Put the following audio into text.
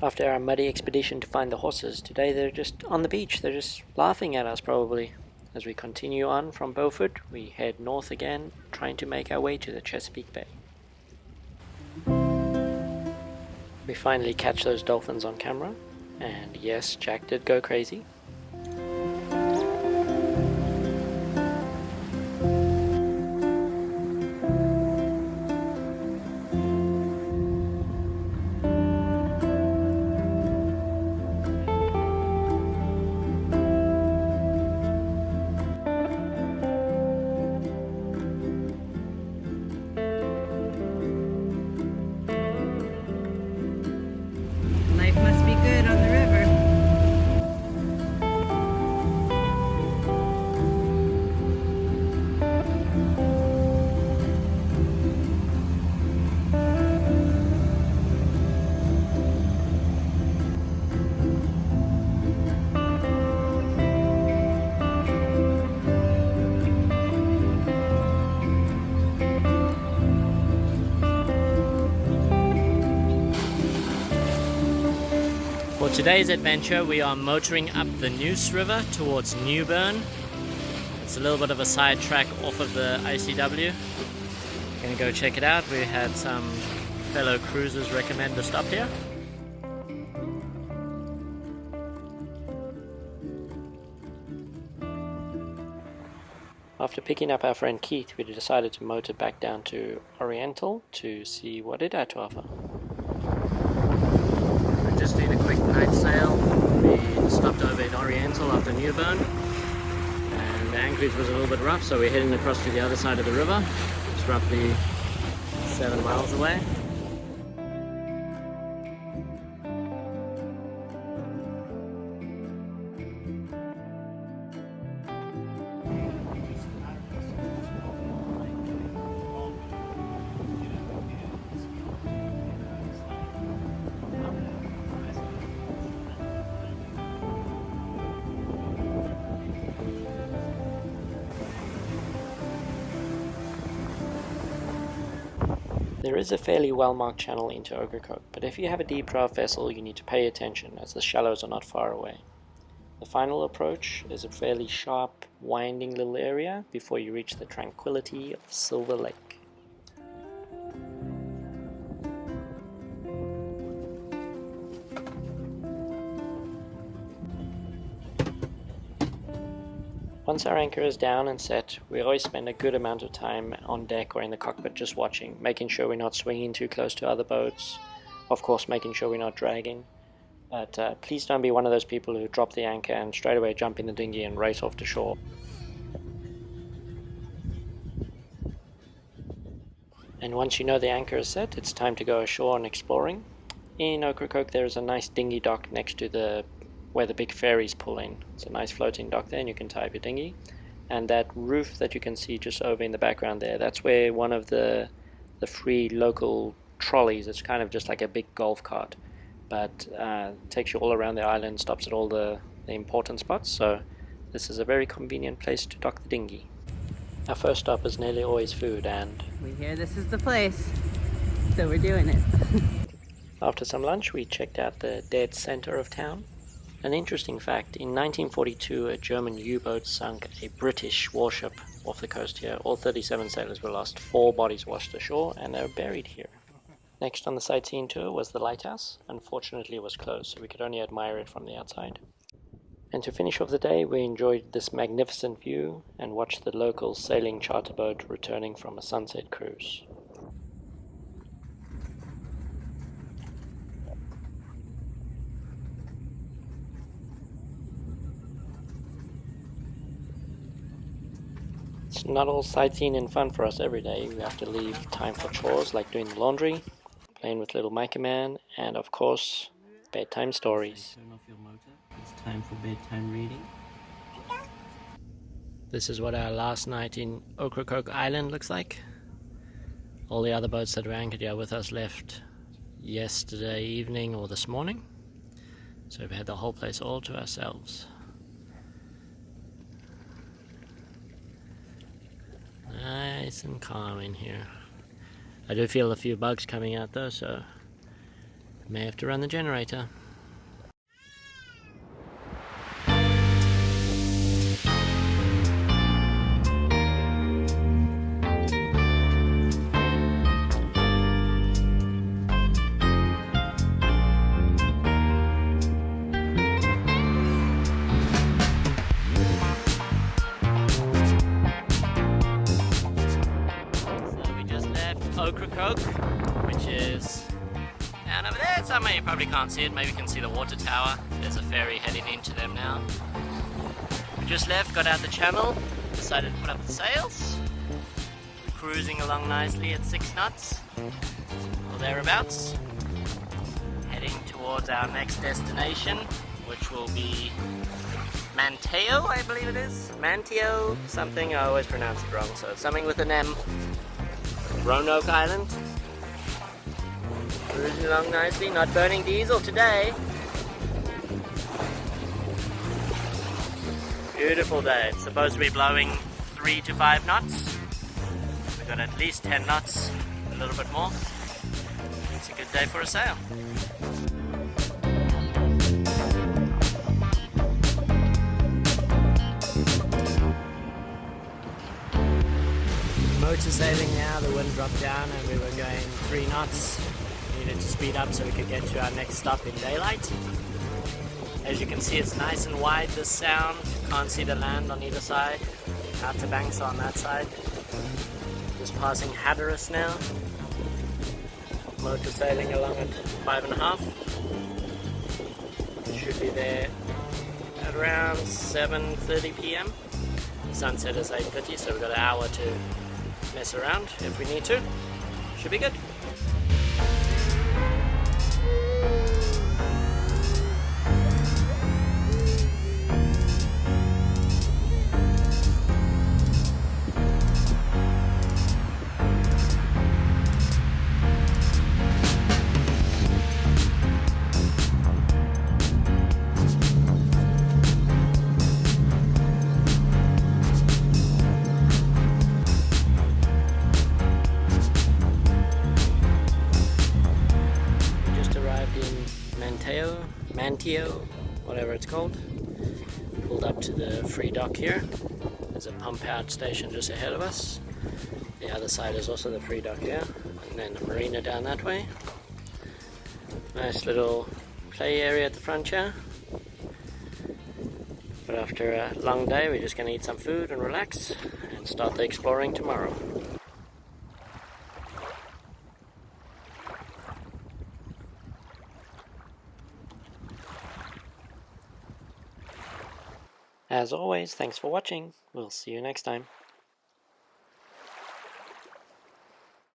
After our muddy expedition to find the horses, today they're just on the beach. They're just laughing at us probably. As we continue on from Beaufort, we head north again, trying to make our way to the Chesapeake Bay. We finally catch those dolphins on camera, and yes, Jack did go crazy. Life must be good on the river. For today's adventure, we are motoring up the Neuse River towards Newbern. It's a little bit of a side track off of the ICW. Gonna go check it out. We had some fellow cruisers recommend to stop here. After picking up our friend Keith, we decided to motor back down to Oriental to see what it had to offer. We're just doing a quick night sail. We stopped over in Oriental after Newbern, and the anchorage was a little bit rough, so we're heading across to the other side of the river. It's roughly 7 miles away. There is a fairly well-marked channel into Ocracoke, but if you have a deep draft vessel you need to pay attention as the shallows are not far away. The final approach is a fairly sharp, winding little area before you reach the tranquility of Silver Lake. Once our anchor is down and set, we always spend a good amount of time on deck or in the cockpit just watching, making sure we're not swinging too close to other boats, of course making sure we're not dragging, but please don't be one of those people who drop the anchor and straight away jump in the dinghy and race off to shore. And once you know the anchor is set, it's time to go ashore and exploring. In Ocracoke there is a nice dinghy dock next to where the big ferries pull in. It's a nice floating dock there and you can tie up your dinghy. And that roof that you can see just over in the background there, that's where one of the free local trolleys, it's kind of just like a big golf cart, but takes you all around the island, stops at all the important spots, so this is a very convenient place to dock the dinghy. Our first stop is nearly always food, and We hear this is the place, so we're doing it. after some lunch we checked out the dead center of town. An interesting fact, in 1942 a German U-boat sunk a British warship off the coast here. All 37 sailors were lost, 4 bodies washed ashore, and they're buried here. Next on the sightseeing tour was the lighthouse. Unfortunately it was closed, so we could only admire it from the outside. And to finish off the day, we enjoyed this magnificent view and watched the local sailing charter boat returning from a sunset cruise. It's not all sightseeing and fun for us every day. We have to leave time for chores like doing the laundry, playing with little Micah Man, and of course, bedtime stories. Turn off your motor. It's time for bedtime reading. This is what our last night in Ocracoke Island looks like. All the other boats that were anchored here with us left yesterday evening or this morning. So we've had the whole place all to ourselves. Nice and calm in here. I do feel a few bugs coming out though, so May have to run the generator. Coke, which is down over there somewhere. You probably can't see it. Maybe you can see the water tower. There's a ferry heading into them now. We just left, got out the channel, decided to put up the sails. We're cruising along nicely at 6 knots or thereabouts, heading towards our next destination, which will be Manteo, I believe it is. Manteo something, I always pronounce it wrong, so it's something with an M. Roanoke Island. Cruising along nicely, not burning diesel today. Beautiful day. It's supposed to be blowing 3 to 5 knots. We've got at least 10 knots, a little bit more. It's a good day for a sail. Motor sailing now, the wind dropped down and we were going 3 knots. Needed to speed up so we could get to our next stop in daylight. As you can see, it's nice and wide, this sound. Can't see the land on either side. Outer Banks on that side. Just passing Hatteras now. Motor sailing along at 5.5. Should be there at around 7:30 p.m. Sunset is 8:50, so we've got an hour to mess around if we need to. Should be good. Manteo, whatever it's called. Pulled up to the free dock here. There's a pump out station just ahead of us. The other side is also the free dock here, and then a marina down that way. Nice little play area at the front here. But after a long day, we're just going to eat some food and relax and start the exploring tomorrow. As always, thanks for watching. We'll see you next time.